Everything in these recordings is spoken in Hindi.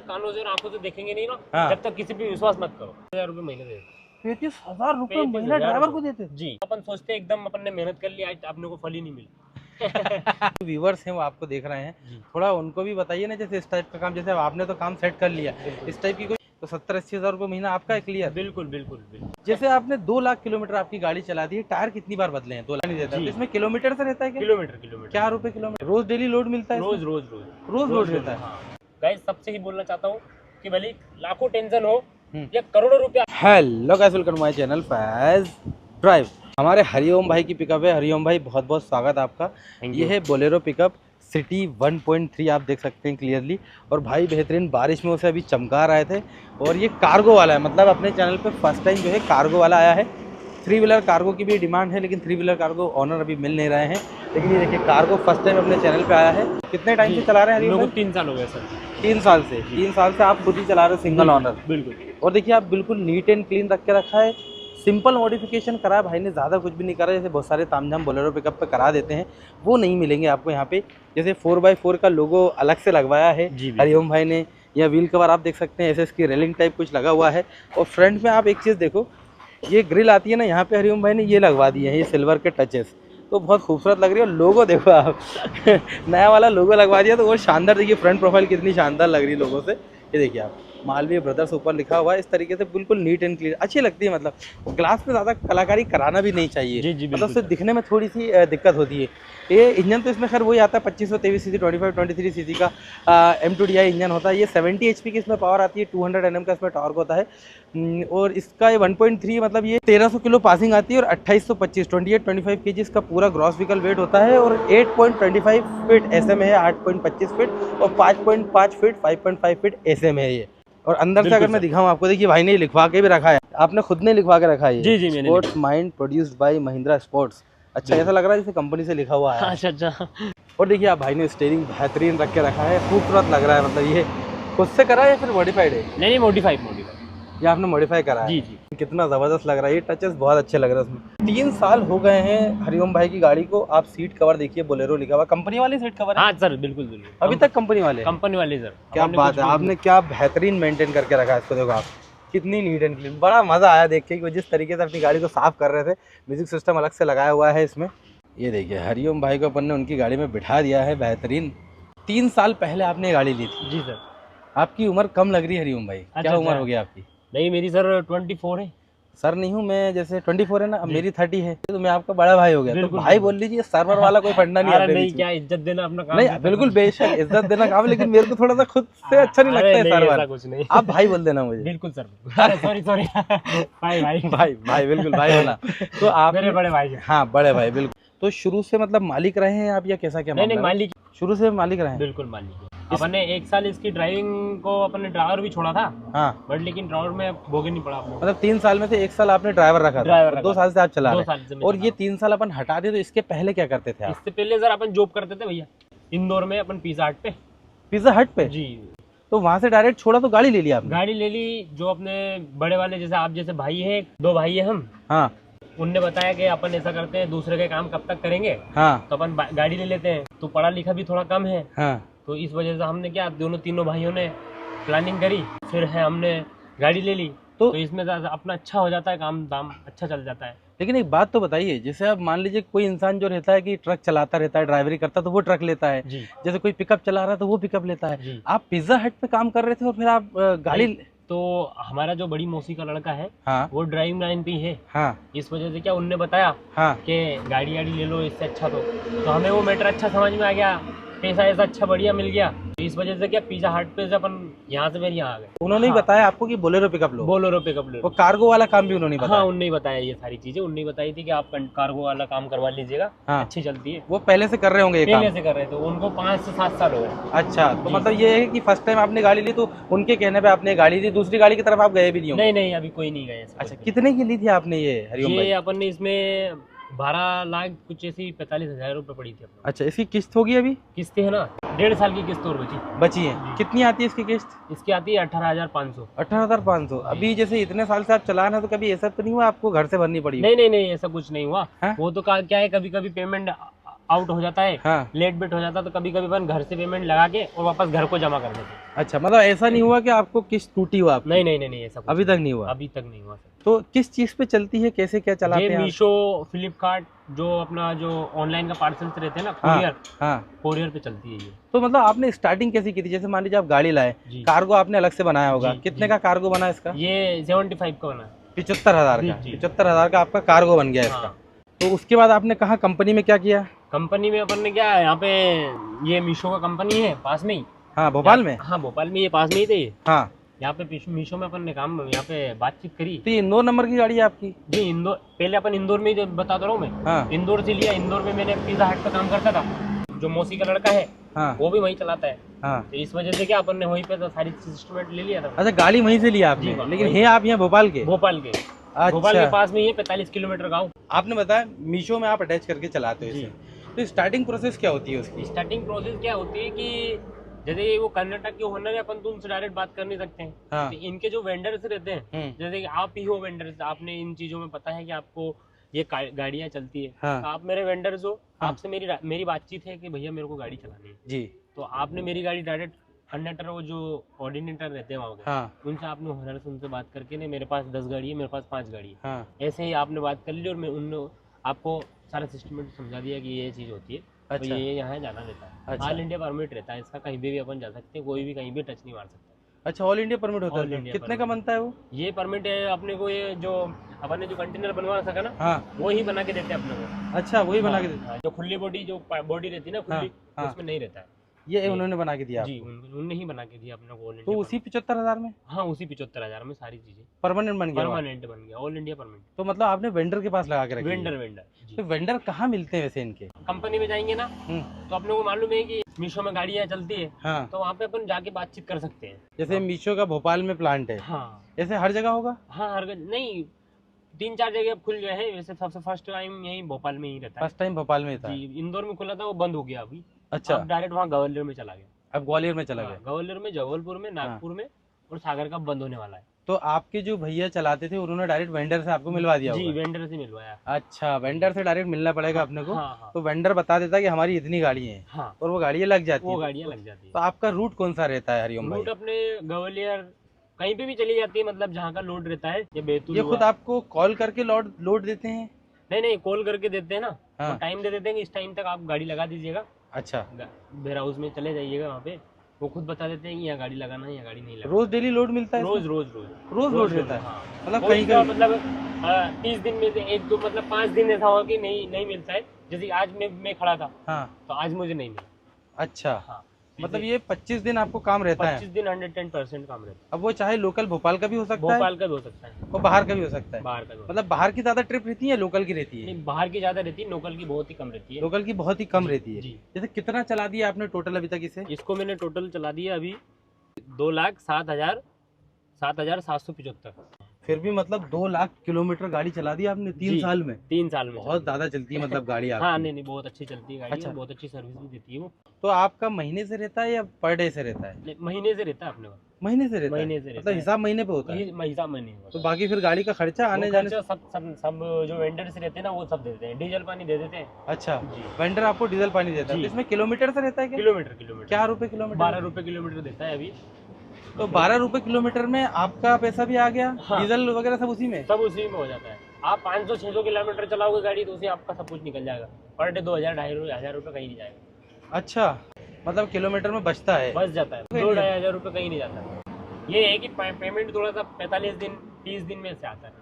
कानों से और आंखों से देखेंगे नहीं ना, हाँ। जब तक किसी पे विश्वास मत करो। 1000 रुपये महीने देते। 35,000 रुपए 35,000 महीना ड्राइवर को देते जी। अपन सोचते हैं एकदम अपन ने मेहनत कर लिया, आज अपने को फल ही नहीं मिला। व्यूवर्स हैं वो आपको देख रहे हैं, जी। थोड़ा उनको भी बताइए ना, जैसे इस टाइप का काम, जैसे अब आपने तो काम सेट कर लिया, इस टाइप की कोई तो 70-80 हज़ार रुपये महीना आपका है क्लियर। बिल्कुल बिल्कुल बिल्कुल। जैसे आपने 2 लाख किलोमीटर आपकी गाड़ी चला दी है, टायर कितनी बार बदले हैं? 2 लाख नहीं देता, तो इसमें किलोमीटर से रहता है क्या? किलोमीटर। क्या रुपए किलोमीटर? रोज डेली लोड मिलता है? रोज रोज रहता है। गाइस सबसे ही बोलना चाहता हूँ कि भले लाखों टेंशन हो या करोड़ों रुपया। Hello guys, welcome to my channel Faiz drive. हमारे हरिओम भाई की पिकअप है। हरिओम भाई बहुत बहुत स्वागत आपका। ये है बोलेरो पिकअप सिटी 1.3, आप देख सकते हैं क्लियरली। और भाई बेहतरीन बारिश में उसे अभी चमका रहे थे। और ये कार्गो वाला है, मतलब अपने चैनल पे फर्स्ट टाइम जो है कार्गो वाला आया है। 3 व्हीलर कार्गो की भी डिमांड है, लेकिन 3 व्हीलर कार्गो ऑनर अभी मिल नहीं रहे हैं। लेकिन ये देखिए कार्गो फर्स्ट टाइम अपने चैनल पे आया है। कितने टाइम से चला रहे हैं हरिओम भाई? 3 साल हो गए सर। 3 साल से। 3 साल से आप खुद ही चला रहे हो, सिंगल ऑनर। बिल्कुल। और देखिए आप बिल्कुल नीट एंड क्लीन रख के रखा है। सिंपल मॉडिफिकेशन करा है भाई ने, ज़्यादा कुछ भी नहीं करा। जैसे बहुत सारे तामझाम बोलेरो पिकअप पे करा देते हैं, वो नहीं मिलेंगे आपको यहाँ पे। जैसे 4x4 का लोगो अलग से लगवाया है हरिओम भाई ने। या व्हील कवर आप देख सकते हैं, एसएस की रेलिंग टाइप कुछ लगा हुआ है। और फ्रंट में आप एक चीज़ देखो, ये ग्रिल आती है ना, यहाँ पे हरिओम भाई ने ये लगवा दिए हैं, ये सिल्वर के टचेस, तो बहुत खूबसूरत लग रही है। लोगो देखो आप नया वाला लोगो लगवा दिया, तो वो शानदार। देखिए फ्रंट प्रोफाइल कितनी शानदार लग रही है लोगों से। ये देखिए आप, मालवीय ब्रदर्स ऊपर लिखा हुआ है। इस तरीके से बिल्कुल नीट एंड क्लीन अच्छी लगती है। मतलब ग्लास में ज़्यादा कलाकारी कराना भी नहीं चाहिए। जी, मतलब उससे दिखने में थोड़ी सी दिक्कत होती है। ये इंजन तो इसमें खैर वही आता है 2523 सीसी 25-23 सीसी का M2DI इंजन होता है। ये 70 HP की इसमें पावर आती है, 200 Nm का इसमें टॉर्क होता है। और इसका ये 1.3 मतलब ये 1300 किलो पासिंग आती है। और 2825 28-25 kg इसका पूरा ग्रॉस व्हीकल वेट होता है। और 8.25 फीट SM है, 8.25 फीट, और 5.5 फीट 5.5 फीट SM है ये। और अंदर से अगर मैं दिखाऊं आपको, देखिए भाई ने लिखवा के भी रखा है। आपने खुद ने लिखवा के रखा है? जी मैंने। Sports mind produced by Mahindra sports. अच्छा, ऐसा लग रहा है जैसे कंपनी से लिखा हुआ है। अच्छा। और देखिए आप, भाई ने स्टीयरिंग बेहतरीन रख के रखा है, खूबसूरत लग रहा है। मतलब ये खुद से करा है या फिर मॉडिफाइड है? नहीं, मॉडिफाइड। ये आपने मॉडिफाई करा है? जी। कितना ज़बरदस्त लग रहा है। ये टचेस बहुत अच्छे लग रहे हैं उसमें। 3 साल हो गए हैं हरिओम भाई की गाड़ी को। आप सीट कवर देखिए, बोलेरो लिखा हुआ, कंपनी वाले सीट कवर है? हाँ सर, बिल्कुल। अभी तक कंपनी वाले सर। क्या बात है, आपने क्या बेहतरीन मेंटेन करके रखा है इसको। देखो आप, कितनी नीट एंड क्लीन। बड़ा मज़ा आया देख के कि जिस तरीके से अपनी गाड़ी को साफ कर रहे थे। म्यूजिक सिस्टम अलग से लगाया हुआ है इसमें। ये देखिए हरिओम भाई को अपन ने उनकी गाड़ी में बिठा दिया है, बेहतरीन। 3 साल पहले आपने गाड़ी ली थी? जी सर। आपकी उम्र कम लग रही है हरिओम भाई। क्या उम्र हो गई आपकी? नहीं, मेरी सर 24 है। सर नहीं हूँ मैं, जैसे 24 है ना, अब मेरी 30 है, तो मैं आपका बड़ा भाई हो गया। तो भाई बोल लीजिए, सर्वर वाला कोई फंडा नहीं है। नहीं, क्या इज्जत देना अपना काम। नहीं बिल्कुल बेशक इज्जत देना काम, लेकिन मेरे को थोड़ा सा खुद से अच्छा नहीं लगता है सर्वर। कुछ नहीं, आप भाई बोल देना मुझे। बिल्कुल सर। सॉरी भाई बिल्कुल भाई होना। तो आप मेरे बड़े भाई। हाँ, बड़े भाई बिल्कुल। तो शुरू से मतलब मालिक रहे हैं आप, या कैसा क्या? नहीं, मालिक। शुरू से मालिक रहे हैं? बिल्कुल मालिक। अपन ने 1 साल इसकी ड्राइविंग को, अपन ने ड्राइवर भी छोड़ा था। हाँ, बट लेकिन ड्राइवर में भोगे नहीं पड़ा अपने। मतलब 3 साल में से 1 साल आपने ड्राइवर रखा था, 2 साल से आप चला रहे हैं। और ये 3 साल अपन हटा दिए, तो इसके पहले क्या करते थे आप? इससे पहले सर अपन जॉब करते थे भैया, इंदौर में, अपन पिज्जा हट पे। पिज्जा हट पे? जी। तो वहाँ से डायरेक्ट छोड़ा, तो गाड़ी ले लिया आपने? गाड़ी ले ली। जो अपने बड़े वाले, जैसे आप जैसे भाई हैं, 2 भाई है हम। हाँ। उनने बताया कि अपन ऐसा करते हैं, दूसरे के काम कब तक करेंगे। हाँ। तो अपन गाड़ी ले लेते हैं। तो पढ़ा लिखा भी थोड़ा कम है। हाँ। तो इस वजह से हमने क्या, तीनों भाइयों ने प्लानिंग करी, फिर हमने गाड़ी ले ली। तो इसमें अपना अच्छा हो जाता है, काम दाम अच्छा चल जाता है। लेकिन एक बात तो बताइए, जैसे आप मान लीजिए कोई इंसान जो रहता है कि ट्रक चलाता रहता है, ड्राइवरी करता है, तो वो ट्रक लेता है। जैसे कोई पिकअप चला रहा है तो वो पिकअप लेता है। आप पिज्जा हट पे काम कर रहे थे और फिर आप गाड़ी? तो हमारा जो बड़ी मौसी का लड़का है, हाँ, वो ड्राइविंग लाइन पे ही है। हाँ। इस वजह से क्या, उनने बताया कि गाड़ी ले लो इससे अच्छा। तो हमें वो मैटर अच्छा समझ में आ गया, पैसा ऐसा अच्छा बढ़िया मिल गया। इस वजह से क्या, पिज्जा हट पे से अपन यहाँ से यहाँ आ गए। उन्होंने ही बताया आपको कि बोलेरो पिकअप लो? बोलेरो पिकअप लो। वो कार्गो वाला काम भी उन्होंने बताया? हाँ, उन्होंने ही बताया ये सारी चीजें। उन्होंने बताई थी कि आप कार्गो वाला काम करवा लीजिएगा। हाँ। अच्छी चलती है। वो पहले से कर रहे होंगे? पहले से कर रहे थे, उनको 5 से 7 साल हो गए। अच्छा, तो मतलब ये है कि फर्स्ट टाइम आपने गाड़ी ली, तो उनके कहने पे आपने गाड़ी ली, दूसरी गाड़ी की तरफ आप गए भी नहीं होंगे? नहीं, अभी कोई नहीं गए। अच्छा, कितने की ली थी आपने ये हरिओम भाई? ये अपन ने इसमें 12 लाख कुछ ऐसी 45,000 रुपए पड़ी थी अपने। अच्छा, इसकी किस्त होगी अभी? किस्तें है ना, 1.5 साल की किस्त और बची है। कितनी आती है इसकी किस्त? इसकी आती है 18,500। 18,500। अभी जैसे इतने साल से आप चला रहे हैं, तो कभी ऐसा तो नहीं हुआ आपको घर से भरनी पड़ी? नहीं, ऐसा कुछ नहीं हुआ। वो तो क्या है, कभी कभी पेमेंट आउट हो जाता है, हाँ। लेट बेट हो जाता है, तो कभी कभी अपन घर से पेमेंट लगा के और वापस घर को जमा कर देते हैं। अच्छा, मतलब ऐसा नहीं हुआ कि आपको किस्त टूटी हुआ आपकी? नहीं नहीं नहीं नहीं, ऐसा कुछ अभी तक नहीं, नहीं हुआ? अभी तक नहीं हुआ सर। तो किस चीज पे चलती है, कैसे क्या चलाते ये हैं आप? मीशो, फ्लिपकार्ट, जो अपना जो ऑनलाइन का पार्सल रहते हैं ना, हाँ, कोरियर, हाँ। कोरियर पे चलती है ये। तो मतलब आपने स्टार्टिंग कैसी की थी? जैसे मान लीजिए आप गाड़ी लाए, जी। कार्गो आपने अलग से बनाया होगा, जी, कितने जी। का कार्गो बना इसका? ये 75 का बना है। 75,000 जी, का? जी। 75,000 का आपका कार्गो बन गया इसका। हाँ। तो उसके बाद आपने कहाँ कंपनी में क्या किया? कंपनी में अपन ने क्या है, यहाँ पे ये मीशो का कंपनी है पास में ही। हाँ, भोपाल में? हाँ, भोपाल में, ये पास में ही थे ये। हाँ। यहाँ पे मीशो में अपन ने काम, यहाँ पे बातचीत करी। तो ये इंदौर नंबर की गाड़ी है आपकी? जी, इंदौर, पहले अपन इंदौर में ही बताता रहा हूँ मैं। हाँ। इंदौर से लिया, इंदौर में मैंने पिज्जा हट पे काम करता था, जो मौसी का लड़का है, हाँ। वो भी वहीं चलाता है। हाँ। तो इस वजह से क्या अपन ने वहीं पे तो सारी इंस्ट्रूमेंट ले लिया था। अच्छा, गाड़ी वहीं से लिया जी, आपने, हाँ, लेकिन वहीं। है आप यहाँ भोपाल के? भोपाल के, भोपाल के अच्छा। पास में ही है, 45 किलोमीटर गाँव। आपने बताया मीशो में आप अटैच करके चलाते हो जी। इसे, तो स्टार्टिंग प्रोसेस क्या होती है उसकी? स्टार्टिंग प्रोसेस क्या होती है कि जैसे वो कर्नाटक के ओनर है, अपन तो उनसे डायरेक्ट बात कर नहीं सकते हैं। हाँ। तो इनके जो वेंडर्स रहते हैं, जैसे कि आप ही हो वेंडर्स, आपने इन चीजों में पता है कि आपको ये गाड़ियाँ चलती है। हाँ। तो आप मेरे वेंडर्स हो, हाँ। आपसे मेरी बातचीत है कि भैया मेरे को गाड़ी चलानी है। जी। तो आपने मेरी गाड़ी डायरेक्ट कंडक्टर, वो जो कोऑर्डिनेटर रहते हैं वहाँ के, हाँ। उनसे आपने ओनर से उनसे बात करके, नहीं मेरे पास 10 गाड़ी है, मेरे पास 5 गाड़ी है, हाँ। ऐसे ही आपने बात कर ली और मैं उन आपको सारा सिस्टम समझा दिया कि ये चीज़ होती है। अच्छा। तो ये यहाँ जाना रहता है। अच्छा। ऑल इंडिया परमिट रहता है इसका, कहीं भी अपन जा सकते हैं, कोई भी कहीं भी टच नहीं मार सकता। अच्छा, ऑल इंडिया परमिट होता ऑल है? इंडिया कितने का परमिट। बनता है वो? ये परमिट है अपने को, ये जो अपन ने जो कंटेनर बनवा सका ना, हाँ। वो ही बना के देते हैं अपने को। अच्छा, वही बना के हाँ, जो खुली बॉडी, जो बॉडी रहती है ना खुली, हाँ। उसमें नहीं रहता है। ये उन्होंने बना के दिया जी, आपको? उनने ही बना के दिया अपने को ऑल तो इंडिया। उसी 75,000 में? हाँ, उसी 75,000 में सारी चीजें परमानेंट बन गया वो? परमानेंट बन गया, ऑल इंडिया परमिट। तो मतलब आपने वेंडर के पास लगा के रखी है? वेंडर तो वेंडर कहाँ मिलते हैं वैसे इनके? कंपनी में जाएंगे ना, तो अपने को मालूम है कि मीशो में गाड़ियाँ चलती है, हाँ। तो वहाँ पे अपन जाके बातचीत कर सकते हैं। जैसे मीशो का भोपाल में प्लांट है, हाँ। ऐसे हर जगह होगा? हाँ, हर नहीं, 3-4 जगह अब खुल गए हैं वैसे। सबसे फर्स्ट टाइम यही भोपाल में ही रहता है। फर्स्ट टाइम भोपाल में था? जी, इंदौर में खुला था, वो बंद हो गया अभी। अच्छा। अब डायरेक्ट वहाँ ग्वालियर में चला गया। अब ग्वालियर में चला हाँ, गया? ग्वालियर में, जबलपुर में, नागपुर में और सागर का बंद होने वाला है। तो आपके जो भैया चलाते थे उन्होंने डायरेक्ट वेंडर से आपको मिलवा दिया जी, होगा? वेंडर से मिलवाया। अच्छा, वेंडर से डायरेक्ट मिलना पड़ेगा अपने को? हाँ, हाँ। तो वेंडर बता देता है कि हमारी इतनी गाड़ी है, हाँ, और वो गाड़ियाँ लग जाती वो है। गाड़ियाँ लग जाती तो है। आपका रूट कौन सा रहता है हरिओम भाई? रूट अपने ग्वालियर कहीं पे भी चली जाती है, मतलब जहाँ का लोड रहता है। ये बैतूल ये हुआ। खुद आपको कॉल करके लोड देते हैं? नहीं, कॉल करके देते हैं ना। हाँ। तो टाइम दे देते हैं कि इस टाइम तक आप गाड़ी लगा दीजिएगा, अच्छा। वेयर हाउस में चले जाइएगा, वहाँ पे वो खुद बता देते हैं कि यहाँ गाड़ी लगाना है, यहाँ गाड़ी नहीं लगाना। रोज डेली लोड मिलता है? रोज रोज रहता है? हाँ। मतलब कहीं कहीं मतलब 30 दिन में से 1-2, मतलब 5 दिन ऐसा हुआ कि नहीं मिलता है। जैसे आज मैं खड़ा था, हाँ। तो आज मुझे नहीं मिला। अच्छा। हाँ, मतलब ये 25 दिन आपको काम रहता है? 25 दिन 110% काम रहता है। अब वो चाहे लोकल भोपाल का भी हो सकता है, भोपाल का भी हो सकता है, और बाहर का भी हो सकता है? बाहर का भी हो सकता मतलब बाहर की ज्यादा ट्रिप रहती है, लोकल की रहती है। है? नहीं, बाहर की ज्यादा रहती है, लोकल की बहुत ही कम रहती है। लोकल की बहुत ही कम रहती है। जी। जैसे कितना चला दिया आपने टोटल अभी तक इसे? इसको मैंने टोटल चला दिया अभी 2,07,775। फिर भी मतलब 2 लाख किलोमीटर गाड़ी चला दी आपने 3 जी, साल में? 3 साल में बहुत ज्यादा चलती है मतलब गाड़ी आपकी। हाँ, नहीं, बहुत अच्छी चलती है गाड़ी। अच्छा। बहुत अच्छी सर्विस भी देती है वो। तो आपका महीने से रहता है या पर डे से रहता है? नहीं, महीने से रहता है अपने पास। महीने से रहता है? महीने से रहता मतलब है। हिसाब महीने पे होता है? हिसाब महीने में तो बाकी फिर गाड़ी का खर्चा आने जाने? खर्चा सब जो वेंडर्स रहते हैं ना, वो सब दे देते हैं, डीजल पानी दे देते हैं। अच्छा, जी। वेंडर आपको डीजल पानी देता है? जी। तो इसमें किलोमीटर से रहता है क्या? किलोमीटर क्या रुपए किलोमीटर? 12 रुपए किलोमीटर देता है अभी। तो 12 रुपए किलोमीटर में आपका पैसा भी आ गया? हाँ। डीजल वगैरह सब उसी में? सब उसी में हो जाता है। आप 500-600 किलोमीटर चलाओगे गाड़ी, तो उसे आपका सब कुछ निकल जाएगा। पर डे 2,000-2,500 रुपये कहीं नहीं जाएगा। अच्छा, मतलब किलोमीटर में बचता है? बच जाता है, 2,000-2,500 रुपये कहीं नहीं जाता। ये है कि पेमेंट थोड़ा सा 45 दिन 30 दिन में से आता है।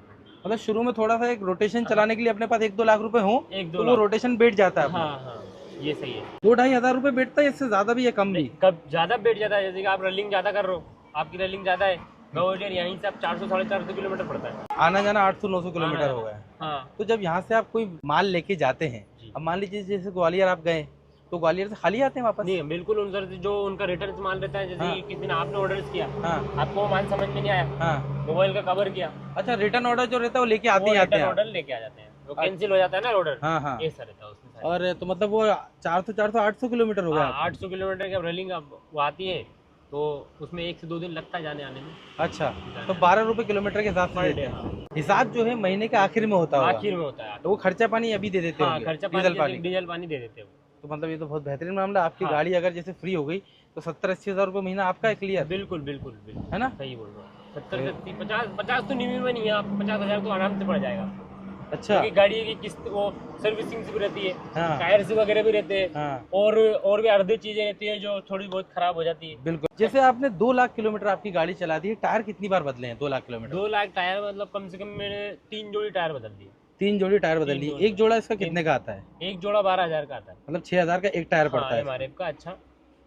मतलब शुरू में थोड़ा सा एक रोटेशन चलाने के लिए अपने पास 1-2 लाख रुपए हो, 1-2 तो वो लाख। रोटेशन बैठ जाता है? हाँ, ये सही है। 2-2.5 हजार रुपए बैठता है? इससे ज्यादा भी या कम भी? कब ज्यादा बैठ जाता है, जैसे कि आप रनिंग ज्यादा कर रहे हो, आपकी रनिंग ज्यादा है, ग्वालियर यहीं से आप 400-450 किलोमीटर पड़ता है। आना जाना 800-900 किलोमीटर हो गया। हाँ। तो जब यहाँ से आप कोई माल लेके जाते हैं, अब मान लीजिए जैसे ग्वालियर आप गए, तो ग्वालियर से खाली आते हैं वापस? नहीं, बिल्कुल उनसे जो उनका रिटर्न माल रहता है, जैसे हाँ। कि किसी ने आपने ऑर्डर किया, हाँ। आपको वो माल समझ में नहीं आया, हाँ। मोबाइल का कवर किया, अच्छा, रिटर्न ऑर्डर जो रहता है वो लेके आते ही आते हैं? ऑर्डर लेके आ जाते हैं, वो कैंसिल हो जाता है ना ऑर्डर। हाँ, हाँ। ऐसा रहता है उसमें। और तो मतलब वो 400-800 किलोमीटर हो गया? 800 किलोमीटर की रनिंग वो आती है, तो उसमें 1 से 2 दिन लगता है जाने आने में। अच्छा, तो 12 रुपए किलोमीटर के हिसाब से पर देते डे, हैं। हाँ। हिसाब जो है महीने के आखिर में होता होगा। आखिर में होता है। तो वो खर्चा पानी अभी दे देते हाँ, होंगे, खर्चा डीजल पानी पानी। डीजल पानी दे देते हो। तो मतलब ये तो बहुत बेहतरीन मामला। आपकी हाँ। गाड़ी अगर जैसे फ्री हो गई तो 70-80 हज़ार रुपये महीना आपका है क्लियर, बिल्कुल बिल्कुल बिल्कुल, है ना? सही बोल रहे हो। 70 से 80, 50 तो मिनिमम नहीं है, आपको 50,000 तो आराम से पड़ जाएगा। अच्छा। क्योंकि गाड़ी की किस्त वो सर्विसिंग भी रहती है, हाँ टायर्स वगैरह भी रहते हैं, हाँ और भी अर्धी चीजें रहती है जो थोड़ी बहुत खराब हो जाती है। बिल्कुल। जैसे आपने 2 लाख किलोमीटर आपकी गाड़ी चला दी है, टायर कितनी बार बदले हैं 2 लाख किलोमीटर? 2 लाख टायर मतलब कम से कम मैंने 3 जोड़ी टायर बदल दिए। 3 जोड़ी टायर बदल 3 लिए। जोड़ी। एक जोड़ा इसका तीन- कितने का आता है? एक जोड़ा 12,000 का आता है। मतलब 6,000 का एक टायर पड़ता हाँ, है। MRF का। अच्छा,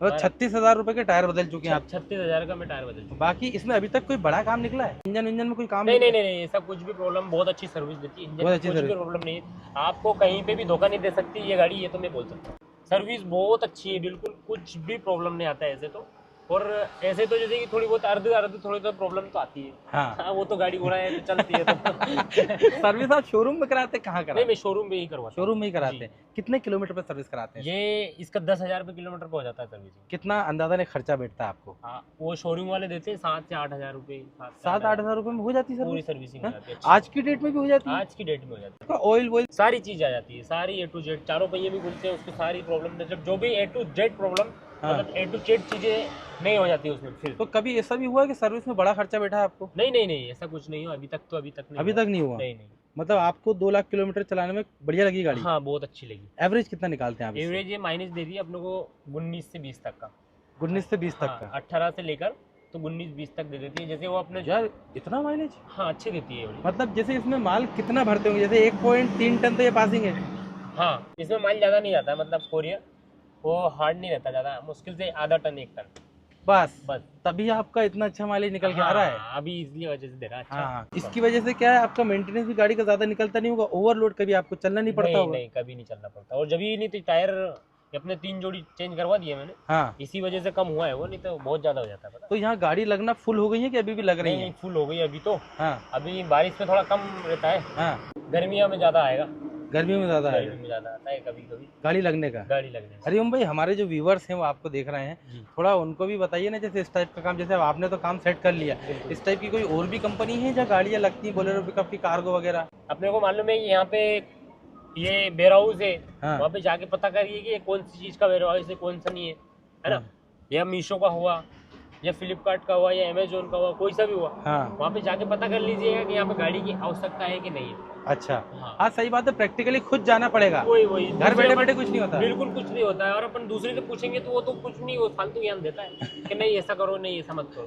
मतलब 36,000 रुपए के टायर बदल चुके हैं आप। 36,000 का मैं टायर बदल चुका। बाकी इसमें अभी तक कोई बड़ा काम निकला है? इंजन में कोई काम नहीं नहीं निकला? नहीं नहीं, ऐसा कुछ भी प्रॉब्लम, बहुत अच्छी सर्विस देती है इंजन बहुत में, अच्छी कुछ भी सर्विस। प्रॉब्लम नहीं है। आपको कहीं पे भी धोखा नहीं दे सकती ये गाड़ी, ये तो मैं बोल सकता हूँ। सर्विस बहुत अच्छी है, बिल्कुल कुछ भी प्रॉब्लम नहीं आता है ऐसे तो। और ऐसे तो जैसे कि थोड़ी बहुत अर्ध थोड़ी तो प्रॉब्लम तो आती है। हाँ। वो तो गाड़ी घोड़ा है तो चलती है तो। सर्विस आप शोरूम में कराते हैं, कहाँ नहीं, कराते मैं हैं? शोरूम में ही करवाता हूँ। शोरूम में ही कराते जी। हैं। कितने किलोमीटर पर सर्विस कराते हैं? ये इसका 10,000 रुपये किलोमीटर पे हो जाता है सर्विसिंग। कितना अंदाजा ने खर्चा बैठता है आपको? हाँ, वो शोरूम वाले देते हैं 7 से 8,000 रुपये। 7-8 हज़ार रुपए में हो जाती है पूरी सर्विस? सर्विसिंग हो हाँ? जाती है। आज की डेट में भी हो जाती है? आज की डेट में हो जाती है। आपका ऑयल वॉयल सारी चीज आ जाती है, सारी A to Z, चारों पहिए भी घूमते हैं, उसको सारी प्रॉब्लम, मतलब जो भी A to Z प्रॉब्लम, हाँ। मतलब A to Z चीजें नहीं हो जाती उसमें फिर। तो कभी ऐसा भी हुआ है कि सर्विस में बड़ा खर्चा बैठा है आपको? नहीं नहीं नहीं, ऐसा कुछ नहीं हो अभी तक नहीं अभी हुआ। तक नहीं हुआ? नहीं नहीं। मतलब आपको 2 लाख किलोमीटर चलाने में बढ़िया लगी गाड़ी? हाँ, बहुत अच्छी लगी। एवरेज कितना निकालते हैं आप इससे? एवरेज ये माइलेज दे रही है अपने को 19 से 20 तक का। 19 से 20 तक हाँ, का? 18 से लेकर तो 19-20 तक दे देती है, जैसे वो अपने। यार इतना माइलेज? हाँ, अच्छी देती है ये। मतलब जैसे इसमें माल कितना भरते होंगे? जैसे 1.3 टन तो ये पासिंग है। हाँ, इसमें माल ज़्यादा नहीं जाता है, मतलब कोरियर वो हार्ड नहीं रहता ज़्यादा, मुश्किल से आधा टन 1 टन बस बस। तभी आपका इतना अच्छा माइलेज निकल के आ रहा है। हाँ, अभी इसलिए वजह से दे रहा है। अच्छा। हाँ, इसकी वजह से क्या है, आपका मेंटेनेंस भी गाड़ी का ज्यादा निकलता नहीं होगा, ओवरलोड कभी आपको चलना नहीं पड़ता नहीं होगा। नहीं, कभी नहीं चलना पड़ता। और जब ही नहीं तो टायर अपने 3 जोड़ी चेंज करवा दिए मैंने, हाँ, इसी वजह से कम हुआ है वो, नहीं तो बहुत ज्यादा हो जाता है पता। तो यहाँ गाड़ी लगना फुल हो गई है कि अभी भी लग रही नहीं, है? फुल हो गई अभी तो। हाँ अभी बारिश में थोड़ा कम रहता है, हाँ, गर्मियों में ज्यादा आएगा। गर्मियों में ज्यादा है गर्मी में ज्यादा आता है कभी कभी गाड़ी लगने का। गाड़ी लगने से। हरिओम भाई, हमारे जो व्यूवर्स हैं वो आपको देख रहे हैं, जी। थोड़ा उनको भी बताइए ना, जैसे इस टाइप का काम, जैसे अब आपने तो काम सेट कर लिया, बिल्कुल। इस टाइप की कोई और भी कंपनी है जहाँ गाड़ियाँ लगती हैं, बोलेरो पिकअप की, कार्गो वगैरह? अपने को मालूम है कि यहाँ पे ये वेयर हाउस है, हाँ। वहाँ पे जाके पता करिए कि ये कौन सी चीज़ का वेयर हाउस है, कौन सा नहीं है ना। हाँ। या मीशो का हुआ, या फ्लिपकार्ट का हुआ, या अमेजोन का हुआ, कोई सा भी हुआ, हाँ। वहाँ पे जाके पता कर लीजिएगा कि यहाँ पे गाड़ी की आवश्यकता है कि नहीं है। अच्छा। हाँ। हाँ सही बात है, प्रैक्टिकली खुद जाना पड़ेगा, वही घर बैठे बैठे कुछ नहीं होता। बिल्कुल कुछ नहीं होता है। और अपन दूसरे से पूछेंगे तो वो तो कुछ नहीं, वो फालतू ज्ञान देता है कि नहीं ऐसा करो, नहीं ऐसा मत करो।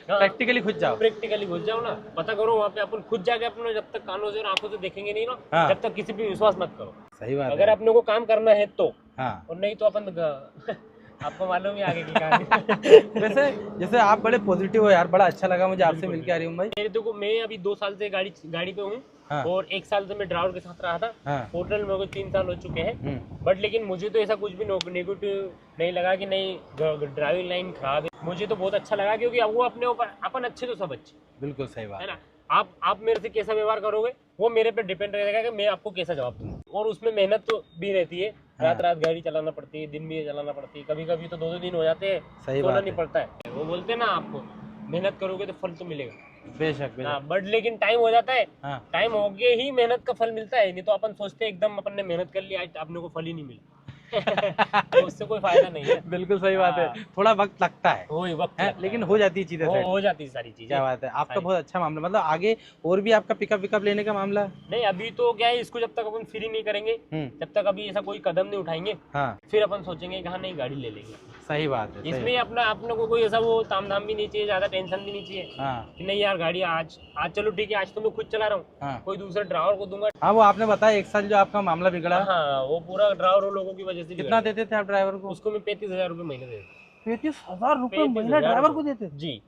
प्रैक्टिकली खुद जाओ। प्रैक्टिकली घुस जाओ ना, पता करो वहाँ पे। अपन खुद जाके अपने जब तक कानों से और आंखों से देखेंगे नहीं ना, हाँ। जब तक किसी पे विश्वास मत करो। सही बात अगर है। अपने को काम करना है तो, हाँ। और नहीं तो अपन आपको मालूम ही आगे की कहानी। वैसे जैसे आप बड़े पॉजिटिव हो यार, बड़ा अच्छा लगा मुझे आपसे मिलकर हरिओम भाई। मेरे देखो, मैं अभी 2 साल से गाड़ी पे हूँ। हाँ। और 1 साल से मैं ड्राइवर के साथ रहा था। हाँ। टोटल मेरे को 3 साल हो चुके हैं। बट लेकिन मुझे तो ऐसा कुछ भी नेगेटिव नहीं लगा कि नहीं ड्राइविंग लाइन खराब है। मुझे तो बहुत अच्छा लगा, क्योंकि अब वो अपने ऊपर, अपन अच्छे तो सब अच्छे, बिल्कुल सही बात है ना। आप मेरे से कैसा व्यवहार करोगे वो मेरे पे डिपेंड रहेगा कि मैं आपको कैसा जवाब दूंगा। और उसमें मेहनत तो भी रहती है, रात रात गाड़ी चलाना पड़ती है, दिन भी चलाना पड़ती है, कभी कभी तो 2-2 दिन हो जाते हैं, सोना नहीं पड़ता है। वो बोलते हैं ना, आपको मेहनत करोगे तो फल तो मिलेगा। बेशक हाँ, बट लेकिन टाइम हो जाता है। हाँ। टाइम हो गए ही मेहनत का फल मिलता है, नहीं तो अपन सोचते हैं एकदम अपन ने मेहनत कर लिया, आज अपने को फल ही नहीं मिला। तो उससे कोई फायदा नहीं है। बिल्कुल सही बात है, थोड़ा वक्त लगता है, वही वक्त है, लगता लेकिन है। हो जाती है चीजें सेट। हो जाती है सारी चीजें। क्या बात है, आपका सारी। बहुत अच्छा मामला। मतलब आगे और भी आपका पिकअप विकअप लेने का मामला? नहीं, अभी तो क्या है, इसको जब तक अपन फ्री नहीं करेंगे, जब तक अभी ऐसा कोई कदम नहीं उठाएंगे, हाँ फिर अपन सोचेंगे कि हाँ नहीं गाड़ी ले लेंगे। सही बात है। इसमें अपने को कोई ऐसा वो तामधाम भी नहीं चाहिए, ज्यादा टेंशन भी नहीं चाहिए हाँ कि नहीं यार गाड़ी आज चलो ठीक है, आज तो मैं खुद चला रहा हूँ, हाँ कोई दूसरे ड्राइवर को दूंगा। हाँ, वो आपने बताया 1 साल जो आपका मामला बिगड़ा। हाँ, वो पूरा ड्राइवर लोगों की वजह से कितना देते थे आप ड्राइवर को? उसको मैं 35,000 रुपये महीने देता। 35,000 रुपये महीना ड्राइवर को देते? जी,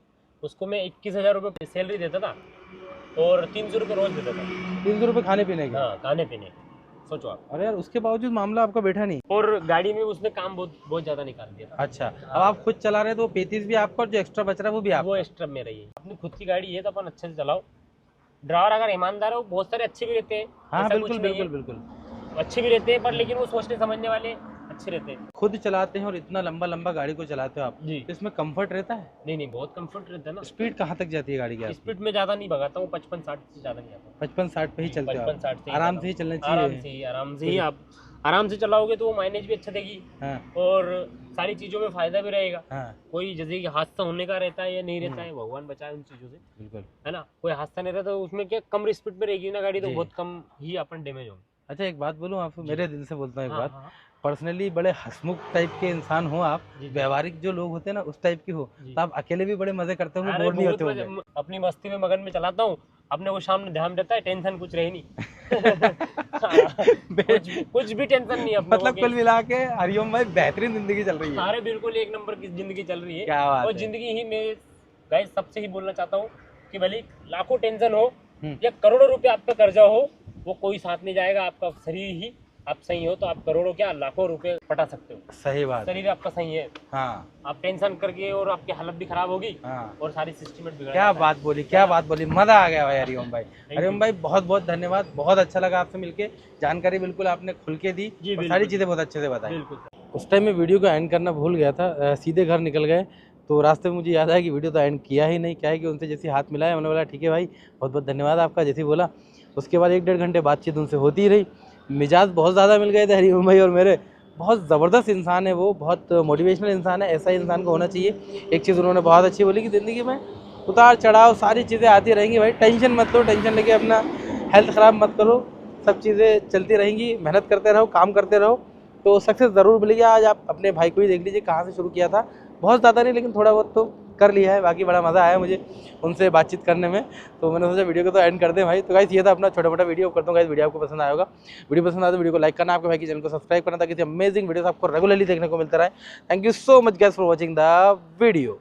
उसको मैं 21,000 रुपये सैलरी देता था, और 300 रुपये रोज देता था। 300 रुपये खाने पीने के? हाँ, खाने पीने, सोचो आप। अरे यार, उसके बावजूद मामला आपका बैठा नहीं? और गाड़ी में उसने काम बहुत ज्यादा निकाल दिया था। अच्छा, अब आप खुद चला रहे हैं तो 35 भी आपका, और जो एक्स्ट्रा बच रहा है वो भी आपका? वो एक्स्ट्रा में रही है। अपनी खुद की गाड़ी है तो अपन अच्छे से चलाओ। ड्राइवर अगर ईमानदार हो, बहुत सारे अच्छे भी रहते हैं। हाँ ऐसा बिल्कुल कुछ नहीं बिल्कुल है। बिल्कुल। अच्छे भी रहते हैं, पर लेकिन वो सोचने समझने वाले अच्छे रहते हैं। खुद चलाते हैं और इतना लंबा लंबा गाड़ी को चलाते हो आप, जी तो इसमें कंफर्ट रहता है? नहीं नहीं, बहुत कंफर्ट रहता है ना। स्पीड कहाँ तक जाती है गाड़ी की आपकी? स्पीड में ज़्यादा नहीं भगाता हूँ, 55-60 से ज़्यादा नहीं जाता। 55-60 पे ही चलते हो 55-60 आप? से ही आराम चलाऊं। से ही चलना आराम चाहिए। से ही, आराम से ही आप आराम से चलाओगे तो वो माइलेज भी अच्छा देगी हाँ और सारी चीज़ों में फ़ायदा भी रहेगा। हाँ कोई जैसे कि हादसा होने का रहता है या नहीं रहता है, भगवान बचाए उन चीज़ों से, बिल्कुल। है ना। कोई हादसा नहीं रहता तो उसमें क्या कम स्पीड में रहेगी ना गाड़ी, तो जी। बहुत कम ही अपन डैमेज होंगे। अच्छा एक बात बोलूँ आपको, मेरे दिल से बोलता हूँ एक हाँ बात, हाँ पर्सनली बड़े हंसमुख टाइप के इंसान हो आप, जी जी व्यवहारिक जो लोग होते हैं ना उस टाइप के हो, जी। तो आप अकेले भी बड़े मजे करते होंगे, अरे बोर नहीं बहुत होते मजे, होंगे? अपनी मस्ती में मगन में चलाता हूँ, अपने को सामने ध्यान रहता है, टेंशन कुछ रही नहीं। हाँ, कुछ भी टेंशन नहीं अपने को मतलब कुल मिला के हरिओम भाई बेहतरीन जिंदगी चल रही है। अरे बिल्कुल एक नंबर की जिंदगी चल रही है। क्या बात और है। जिंदगी ही मैं गाइस सबसे ही बोलना चाहता हूँ कि भले लाखों टेंशन हो हम्म, या करोड़ों रुपए आप पे कर्जा हो, वो कोई साथ नहीं जाएगा। आपका शरीर ही आप सही हो तो आप करोड़ों क्या लाखों रुपए पटा सकते हो। सही बात है। शरीर आपका सही है, हाँ आप टेंशन करके और आपकी हालत भी खराब होगी हाँ, और सारी सिस्टम बिगड़ क्या जाता है। बात बोली, क्या बात बोली, मजा आ गया भाई हरिओम भाई। you. हरिओम भाई बहुत बहुत धन्यवाद, बहुत अच्छा लगा आपसे मिलके, जानकारी बिल्कुल आपने खुल के दी जी और सारी बिल्कुल चीज़ें बहुत अच्छे से बताई। बिल्कुल। उस टाइम मैं वीडियो को एंड करना भूल गया था, सीधे घर निकल गए, तो रास्ते में मुझे याद आया कि वीडियो तो एंड किया ही नहीं। क्या है कि उनसे जैसे हाथ मिलाया, मैंने बोला ठीक है भाई बहुत बहुत धन्यवाद आपका, जैसे ही बोला उसके बाद 1-1.5 घंटे बातचीत उनसे होती ही रही। मिजाज बहुत ज़्यादा मिल गए थे हरिओम भाई और मेरे। बहुत ज़बरदस्त इंसान है वो, बहुत मोटिवेशनल इंसान है, ऐसा ही इंसान को होना चाहिए। एक चीज़ उन्होंने बहुत अच्छी बोली कि ज़िंदगी में उतार चढ़ाव सारी चीज़ें आती रहेंगी भाई, टेंशन मत लो, टेंशन लेके अपना हेल्थ ख़राब मत करो, सब चीज़ें चलती रहेंगी, मेहनत करते रहो, काम करते रहो तो सक्सेस ज़रूर मिलेगी। आज आप अपने भाई को ही देख लीजिए कहाँ से शुरू किया था, बहुत ज़्यादा नहीं लेकिन थोड़ा बहुत तो कर लिया है। बाकी बड़ा मज़ा आया मुझे उनसे बातचीत करने में, तो मैंने सोचा वीडियो को तो एंड कर दें भाई। तो गाइस ये था अपना छोटा मोटा वीडियो करता हूँ। गाइस वीडियो आपको पसंद आया होगा, वीडियो पसंद आया तो वीडियो को लाइक करना, आपके भाई के चैनल को सब्सक्राइब करना ताकि अमेजिंग वीडियोस आपको रेगुलरली देखने को मिलता रहे। Thank you so much guys for watching the video.